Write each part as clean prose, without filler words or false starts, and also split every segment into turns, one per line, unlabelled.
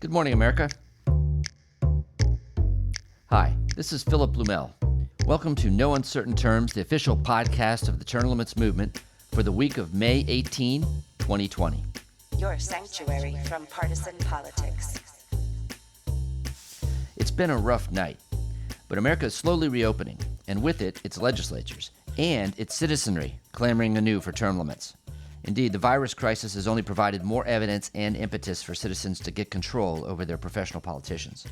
Good morning, America. Hi, this is Philip Blumel. Welcome to No Uncertain Terms, the official podcast of the Term Limits movement for the week of May 18, 2020.
Your sanctuary from partisan politics.
It's been a rough night, but America is slowly reopening, and with it, its legislatures and its citizenry clamoring anew for term limits. Indeed, the virus crisis has only provided more evidence and impetus for citizens to get control over their professional politicians.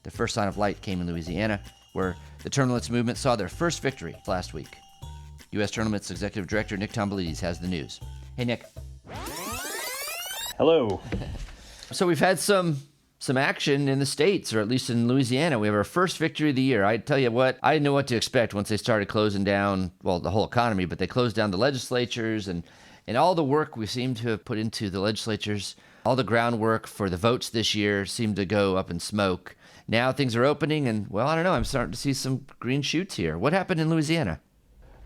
The first sign of light came in Louisiana, where the term limits movement saw their first victory last week. U.S. Term Limits Executive Director Nick Tomboulides has the news. Hey, Nick.
Hello.
So we've had some action in the States, or at least in Louisiana. We have our first victory of the year. I tell you what, I didn't know what to expect once they started closing down, well, the whole economy, but they closed down the legislatures and all the work we seem to have put into the legislatures, all the groundwork for the votes this year seemed to go up in smoke. Now things are opening and, well, I don't know, I'm starting to see some green shoots here. What happened in Louisiana?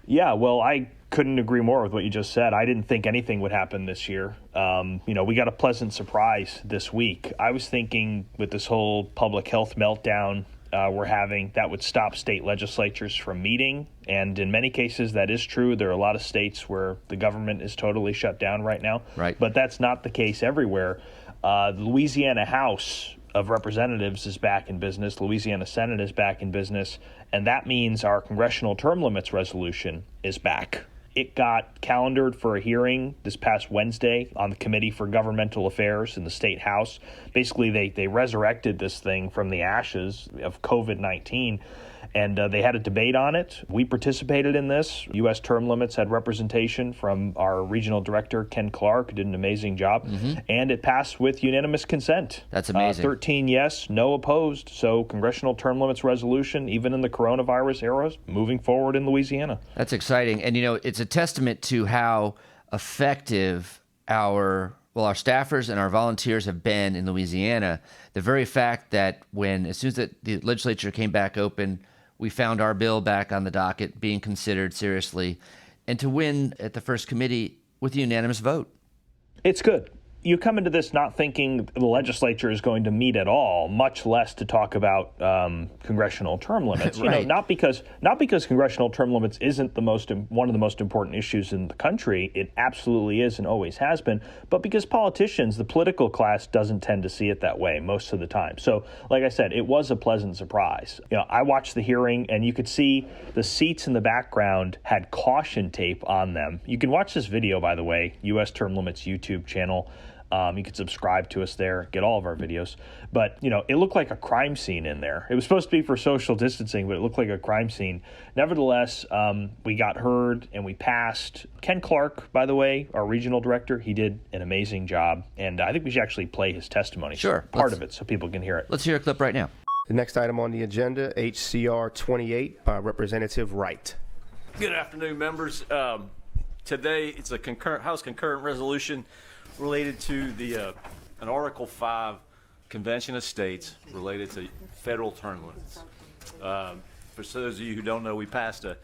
Yeah, well, I couldn't agree more with what you just said. I didn't think anything would happen this year. We got a pleasant surprise this week. I was thinking with this whole public health meltdown we're having, that would stop state legislatures from meeting. And in many cases, that is true. There are a lot of states where the government is totally shut down right now.
Right.
But that's not the case everywhere. The Louisiana House of Representatives is back in business. Louisiana Senate is back in business. And that means our congressional term limits resolution is back. It got calendared for a hearing this past Wednesday on the Committee for Governmental Affairs in the State House. Basically, they resurrected this thing from the ashes of COVID-19, and they had a debate on it. We participated in this. U.S. Term Limits had representation from our regional director, Ken Clark, who did an amazing job, and it passed with unanimous consent.
That's amazing.
13 yes, no opposed. So congressional term limits resolution, even in the coronavirus era, moving forward in Louisiana.
That's exciting. And, it's a testament to how effective our staffers and our volunteers have been in Louisiana. The very fact that as soon as the legislature came back open, we found our bill back on the docket being considered seriously, and to win at the first committee with a unanimous vote.
It's good. You come into this not thinking the legislature is going to meet at all, much less to talk about congressional term limits.
Right.
Not because congressional term limits isn't one of the most important issues in the country. It absolutely is and always has been. But because politicians, the political class, doesn't tend to see it that way most of the time. So, like I said, it was a pleasant surprise. I watched the hearing, and you could see the seats in the background had caution tape on them. You can watch this video, by the way, U.S. Term Limits YouTube channel. You can subscribe to us there, get all of our videos. But, it looked like a crime scene in there. It was supposed to be for social distancing, but it looked like a crime scene. Nevertheless, we got heard and we passed. Ken Clark, by the way, our regional director, he did an amazing job. And I think we should actually play his testimony.
Sure.
Part of it so people can hear it.
Let's hear a clip right now.
The next item on the agenda, HCR 28 by Representative Wright.
Good afternoon, members. Today, it's a House concurrent resolution related to an Article 5 Convention of States related to federal term limits. For those of you who don't know, we passed a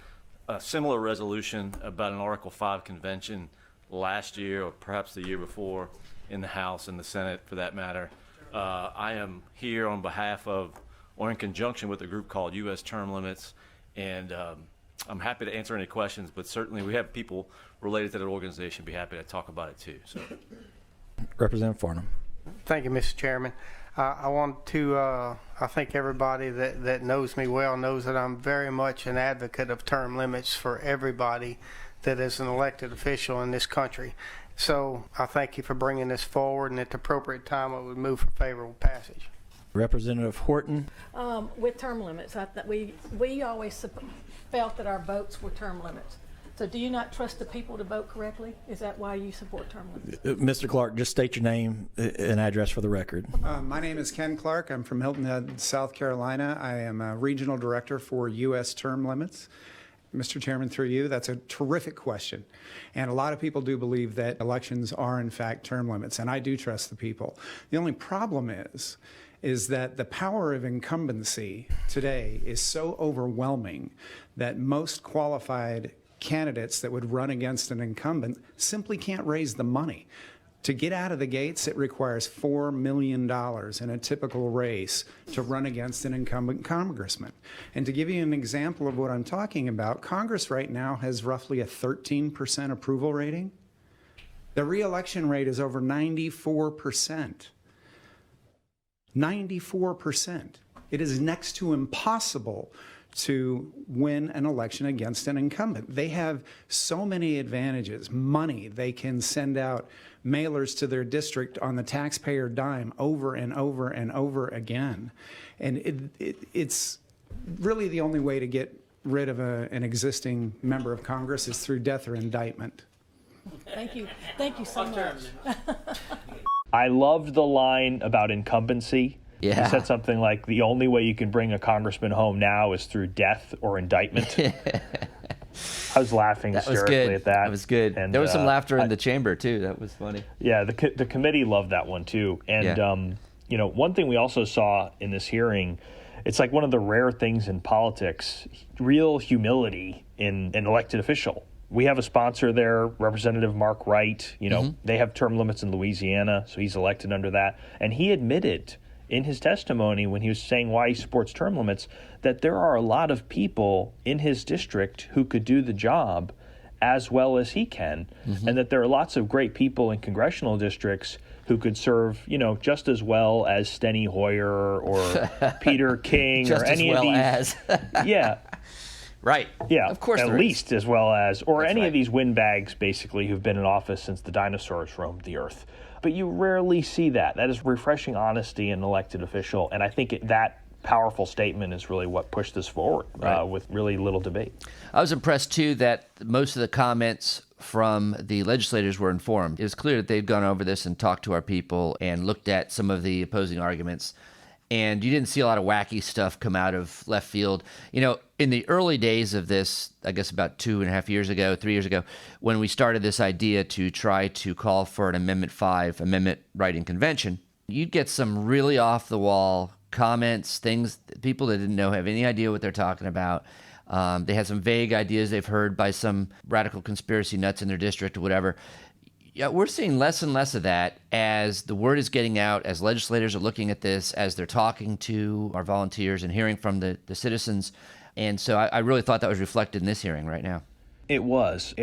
similar resolution about an Article 5 convention last year, or perhaps the year before, in the House and the Senate, for that matter. I am here on behalf of, or in conjunction with a group called U.S. Term Limits, and I'm happy to answer any questions, but certainly we have people related to that organization be happy to talk about it too. So,
Representative Farnham.
Thank you, Mr. Chairman. I want to, I think everybody that knows me well knows that I'm very much an advocate of term limits for everybody that is an elected official in this country. So I thank you for bringing this forward, and at the appropriate time I would move for favorable passage.
Representative Horton.
With term limits, we always felt that our votes were term limits. So do you not trust the people to vote correctly? Is that why you support term limits?
Mr. Clark, just state your name and address for the record.
My name is Ken Clark. I'm from Hilton Head, South Carolina. I am a regional director for U.S. Term Limits. Mr. Chairman, through you, that's a terrific question. And a lot of people do believe that elections are, in fact, term limits, and I do trust the people. The only problem is that the power of incumbency today is so overwhelming that most qualified candidates that would run against an incumbent simply can't raise the money. To get out of the gates, it requires $4 million in a typical race to run against an incumbent congressman. And to give you an example of what I'm talking about, Congress right now has roughly a 13% approval rating. The reelection rate is over 94%. 94%. It is next to impossible to win an election against an incumbent. They have so many advantages. Money, they can send out mailers to their district on the taxpayer dime over and over and over again. And it's really the only way to get rid of an existing member of Congress is through death or indictment.
Thank you. Thank you so much.
I loved the line about incumbency.
Yeah.
He said something like, the only way you can bring a congressman home now is through death or indictment. I was laughing hysterically at that.
That was good.
And,
there was some laughter in the chamber, too. That was funny.
Yeah, the committee loved that one, too. And, you know, one thing we also saw in this hearing, it's like one of the rare things in politics, real humility in an elected official. We have a sponsor there, Representative Mark Wright. You know, they have term limits in Louisiana, so he's elected under that. And he admitted in his testimony when he was saying why he supports term limits that there are a lot of people in his district who could do the job as well as he can, and that there are lots of great people in congressional districts who could serve, you know, just as well as Steny Hoyer or Peter King
just
or any
as well
of these.
As.
Yeah.
Right.
Yeah,
of course,
at least as well as, or any of these windbags, basically, who've been in office since the dinosaurs roamed the earth. But you rarely see that. That is refreshing honesty in an elected official, and I think that powerful statement is really what pushed this forward with really little debate.
I was impressed, too, that most of the comments from the legislators were informed. It was clear that they'd gone over this and talked to our people and looked at some of the opposing arguments. And you didn't see a lot of wacky stuff come out of left field. You know, in the early days of this, I guess about 2.5 years ago, 3 years ago, when we started this idea to try to call for an Amendment 5 amendment writing convention, you'd get some really off-the-wall comments, things, people that didn't have any idea what they're talking about. They had some vague ideas they've heard by some radical conspiracy nuts in their district or whatever. Yeah, we're seeing less and less of that as the word is getting out, as legislators are looking at this, as they're talking to our volunteers and hearing from the citizens. And so I really thought that was reflected in this hearing right now.
It was.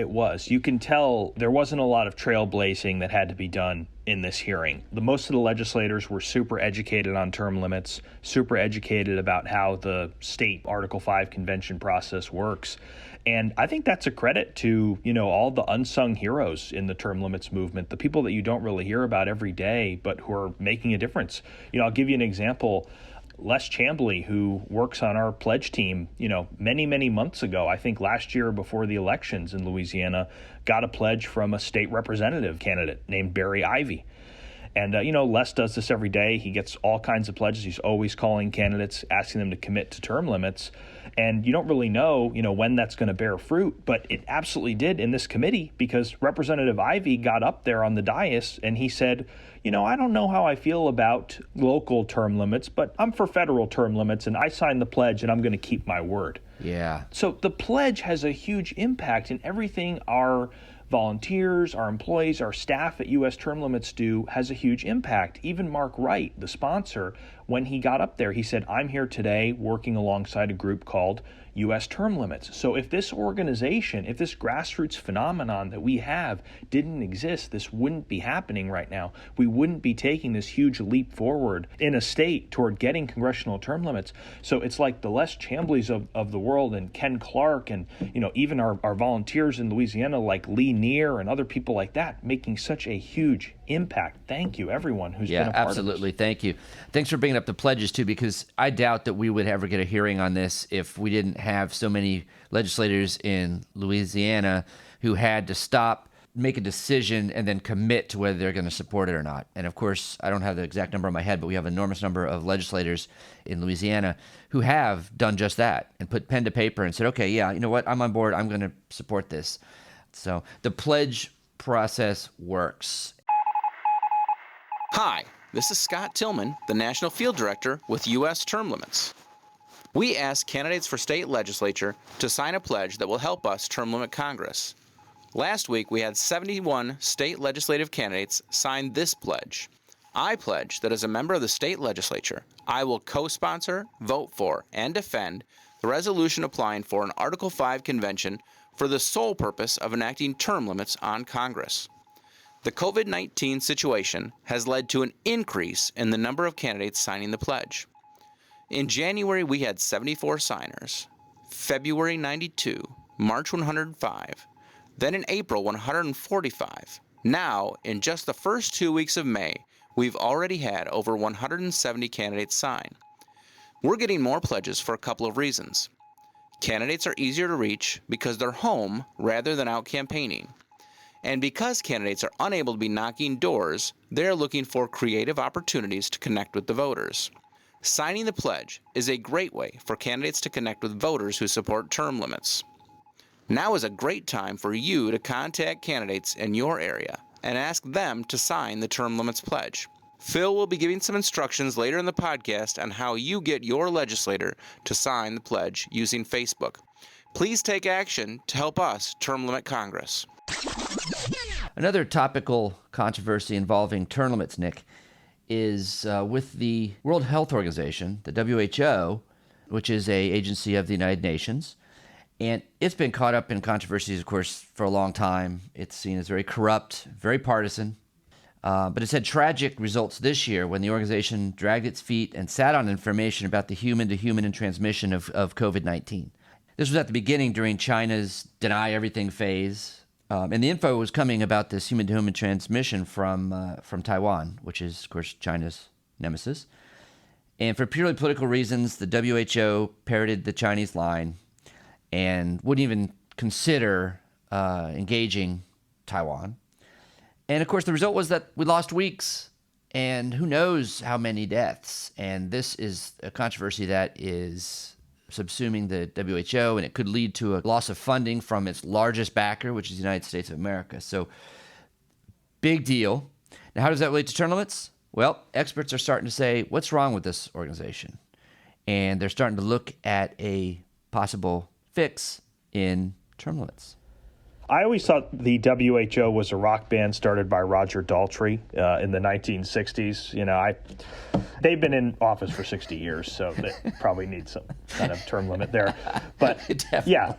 You can tell there wasn't a lot of trailblazing that had to be done in this hearing. Most of the legislators were super educated on term limits, super educated about how the state Article 5 convention process works. And I think that's a credit to, you know, all the unsung heroes in the term limits movement, the people that you don't really hear about every day, but who are making a difference. You know, I'll give you an example. Les Chambly, who works on our pledge team, you know, many, many months ago, I think last year before the elections in Louisiana, got a pledge from a state representative candidate named Barry Ivey. And, you know, Les does this every day. He gets all kinds of pledges. He's always calling candidates, asking them to commit to term limits. And you don't really know, you know, when that's going to bear fruit. But it absolutely did in this committee, because Representative Ivey got up there on the dais and he said, you know, I don't know how I feel about local term limits, but I'm for federal term limits, and I signed the pledge and I'm going to keep my word.
Yeah.
So the pledge has a huge impact in everything our volunteers, our employees, our staff at U.S. Term Limits do has a huge impact. Even Mark Wright, the sponsor, when he got up there, he said, I'm here today working alongside a group called U.S. Term Limits. So if this organization, if this grassroots phenomenon that we have didn't exist, this wouldn't be happening right now. We wouldn't be taking this huge leap forward in a state toward getting congressional term limits. So it's like the Les Chamblys of the world, and Ken Clark, and, you know, even our volunteers in Louisiana like Lee Neer and other people like that, making such a huge impact. Thank you, everyone who's been a part of this.
Absolutely. Thank you. Thanks for bringing up the pledges, too, because I doubt that we would ever get a hearing on this if we didn't have so many legislators in Louisiana who had to stop, make a decision, and then commit to whether they're going to support it or not. And, of course, I don't have the exact number in my head, but we have an enormous number of legislators in Louisiana who have done just that and put pen to paper and said, okay, yeah, you know what, I'm on board. I'm going to support this. So the pledge process works.
Hi, this is Scott Tillman, the National Field Director with U.S. Term Limits. We ask candidates for state legislature to sign a pledge that will help us term limit Congress. Last week, we had 71 state legislative candidates sign this pledge. I pledge that as a member of the state legislature, I will co-sponsor, vote for, and defend the resolution applying for an Article 5 convention for the sole purpose of enacting term limits on Congress. The COVID-19 situation has led to an increase in the number of candidates signing the pledge. In January, we had 74 signers, February 92, March 105, then in April 145. Now, in just the first 2 weeks of May, we've already had over 170 candidates sign. We're getting more pledges for a couple of reasons. Candidates are easier to reach because they're home rather than out campaigning. And because candidates are unable to be knocking doors, they're looking for creative opportunities to connect with the voters. Signing the pledge is a great way for candidates to connect with voters who support term limits. Now is a great time for you to contact candidates in your area and ask them to sign the term limits pledge. Phil will be giving some instructions later in the podcast on how you get your legislator to sign the pledge using Facebook. Please take action to help us term limit Congress.
Another topical controversy involving term limits, Nick, is with the World Health Organization, the WHO, which is an agency of the United Nations. And it's been caught up in controversies, of course, for a long time. It's seen as very corrupt, very partisan. But it's had tragic results this year when the organization dragged its feet and sat on information about the human-to-human transmission of COVID-19. This was at the beginning during China's deny everything phase. And the info was coming about this human-to-human transmission from Taiwan, which is, of course, China's nemesis. And for purely political reasons, the WHO parroted the Chinese line and wouldn't even consider engaging Taiwan. And, of course, the result was that we lost weeks and who knows how many deaths. And this is a controversy that is subsuming the WHO, and it could lead to a loss of funding from its largest backer, which is the United States of America. So, big deal. Now, how does that relate to term limits? Well, experts are starting to say, what's wrong with this organization? And they're starting to look at a possible fix in term limits.
I always thought the WHO was a rock band started by Roger Daltrey in the 1960s. You know, they've been in office for 60 years, so they probably need some kind of term limit there. But yeah,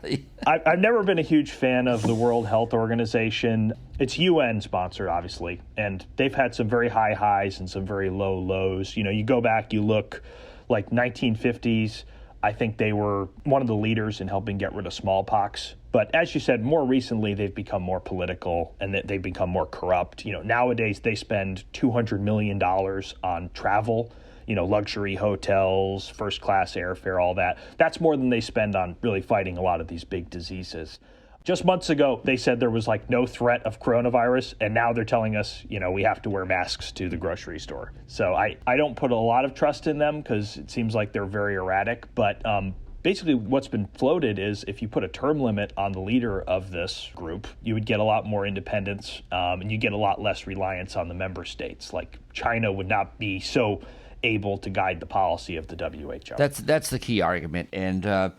I've never been a huge fan of the World Health Organization. It's UN sponsored, obviously, and they've had some very high highs and some very low lows. You know, you go back, you look like 1950s. I think they were one of the leaders in helping get rid of smallpox. But as you said, more recently, they've become more political and they've become more corrupt. You know, nowadays they spend $200 million on travel, you know, luxury hotels, first class airfare, all that. That's more than they spend on really fighting a lot of these big diseases. Just months ago, they said there was like no threat of coronavirus, and now they're telling us, you know, we have to wear masks to the grocery store. So I don't put a lot of trust in them because it seems like they're very erratic. But basically what's been floated is if you put a term limit on the leader of this group, you would get a lot more independence and you get a lot less reliance on the member states. Like China would not be so able to guide the policy of the WHO.
That's the key argument. And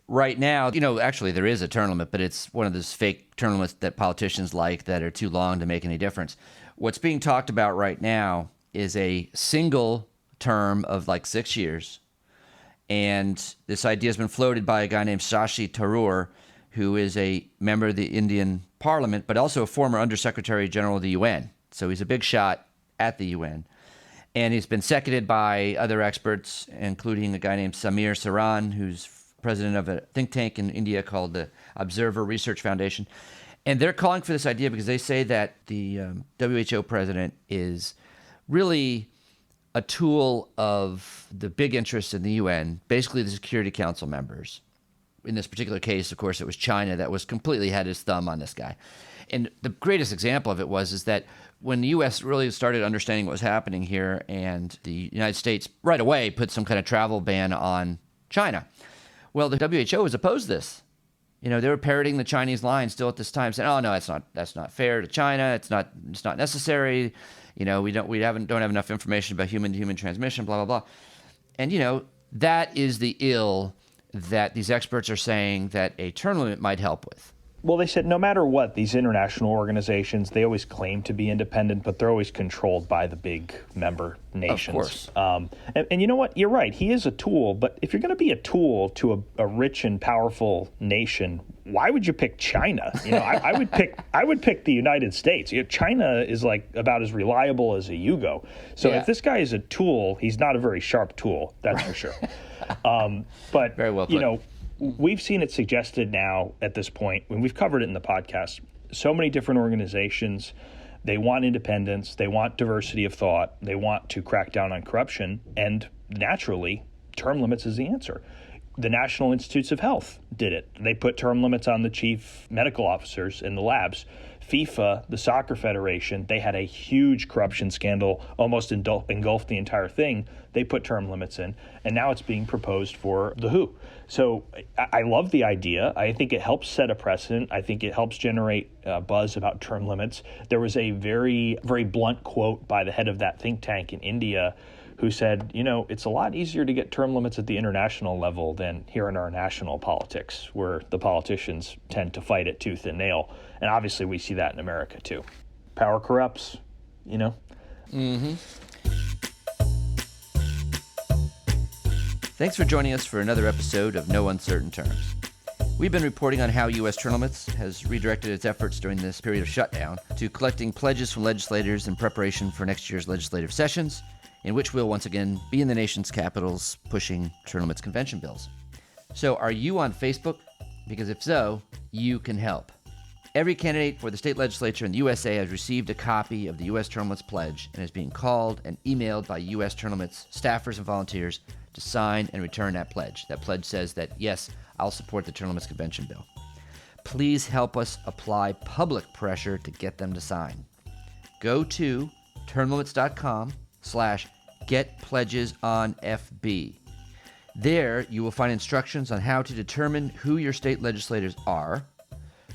right now, you know, actually there is a term limit, but it's one of those fake term limits that politicians like that are too long to make any difference. What's being talked about right now is a single term of like 6 years. And this idea has been floated by a guy named Shashi Tharoor, who is a member of the Indian Parliament, but also a former Undersecretary General of the UN. So he's a big shot at the UN. And he's been seconded by other experts, including a guy named Samir Saran, who's president of a think tank in India called the Observer Research Foundation. And they're calling for this idea because they say that the WHO president is really a tool of the big interests in the UN, basically the Security Council members. In this particular case, of course, it was China that was completely had his thumb on this guy. And the greatest example of it is that when the U.S. really started understanding what was happening here and the United States right away put some kind of travel ban on China. Well, the WHO has opposed this. You know, they were parroting the Chinese line still at this time, saying, "Oh no, that's not fair to China. It's not necessary. You know, we don't have enough information about human-to-human transmission, blah, blah, blah." And, you know, that is the ill that these experts are saying that a term limit might help with.
Well, they said no matter what, these international organizations, they always claim to be independent, but they're always controlled by the big member nations.
Of course.
And you know what? You're right. He is a tool, but if you're going to be a tool to a rich and powerful nation, why would you pick China? I would pick the United States. China is like about as reliable as a Yugo. So if this guy is a tool, he's not a very sharp tool. That's for sure. But
very well put.
We've seen it suggested now at this point, when we've covered it in the podcast, so many different organizations, they want independence, they want diversity of thought, they want to crack down on corruption, and naturally, term limits is the answer. The National Institutes of Health did it. They put term limits on the chief medical officers in the labs. FIFA, the soccer federation, they had a huge corruption scandal, almost engulfed the entire thing. They put term limits in, and now it's being proposed for the WHO. So I love the idea. I think it helps set a precedent. I think it helps generate buzz about term limits. There was a very, very blunt quote by the head of that think tank in India who said, it's a lot easier to get term limits at the international level than here in our national politics, where the politicians tend to fight it tooth and nail. And obviously we see that in America too. Power corrupts,
Mm-hmm. Thanks for joining us for another episode of No Uncertain Terms. We've been reporting on how U.S. Term Limits has redirected its efforts during this period of shutdown to collecting pledges from legislators in preparation for next year's legislative sessions, in which we'll once again be in the nation's capitals pushing term limits convention bills. So are you on Facebook? Because if so, you can help. Every candidate for the state legislature in the USA has received a copy of the U.S. Term Limits Pledge and is being called and emailed by U.S. Term Limits staffers and volunteers to sign and return that pledge. That pledge says that, yes, I'll support the Term Limits Convention bill. Please help us apply public pressure to get them to sign. Go to termlimits.com/getpledgesonFB. There, you will find instructions on how to determine who your state legislators are,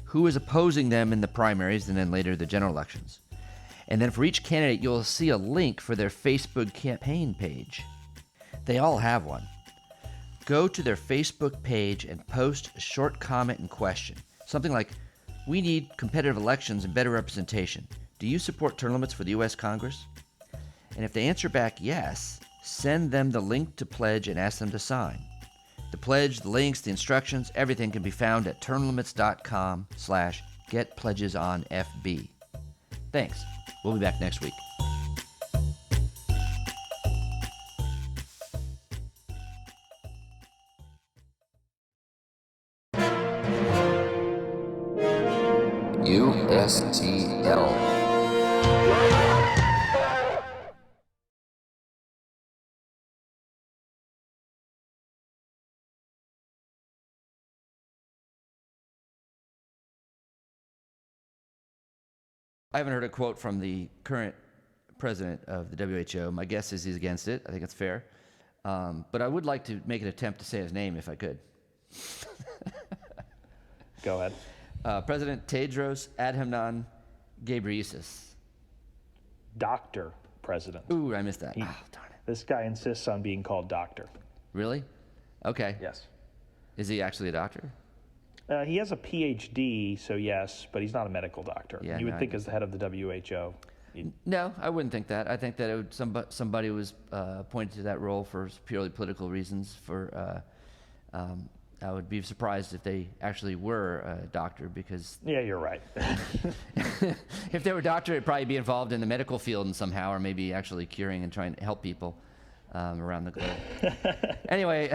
who is opposing them in the primaries, and then later the general elections. And then for each candidate, you'll see a link for their Facebook campaign page. They all have one. Go to their Facebook page and post a short comment and question. Something like, we need competitive elections and better representation. Do you support term limits for the U.S. Congress? And if they answer back yes, send them the link to pledge and ask them to sign. The pledge, the links, the instructions, everything can be found at termlimits.com/getpledgesonFB. Thanks. We'll be back next week. USTL. I haven't heard a quote from the current president of the WHO. My guess is he's against it. I think it's fair. But I would like to make an attempt to say his name if I could.
Go ahead.
President Tedros Adhanom Ghebreyesus.
Dr. President.
Ooh, I missed that. Darn it.
This guy insists on being called doctor.
Really? Okay.
Yes.
Is he actually a doctor?
He has a PhD, so yes, but he's not a medical doctor.
Yeah,
you would think as the head of the WHO.
No, I wouldn't think that. I think that it would, somebody was appointed to that role for purely political reasons. I would be surprised if they actually were a doctor, because
yeah, you're right.
if they were a doctor, it'd probably be involved in the medical field in somehow, or maybe actually curing and trying to help people around the globe. Anyway.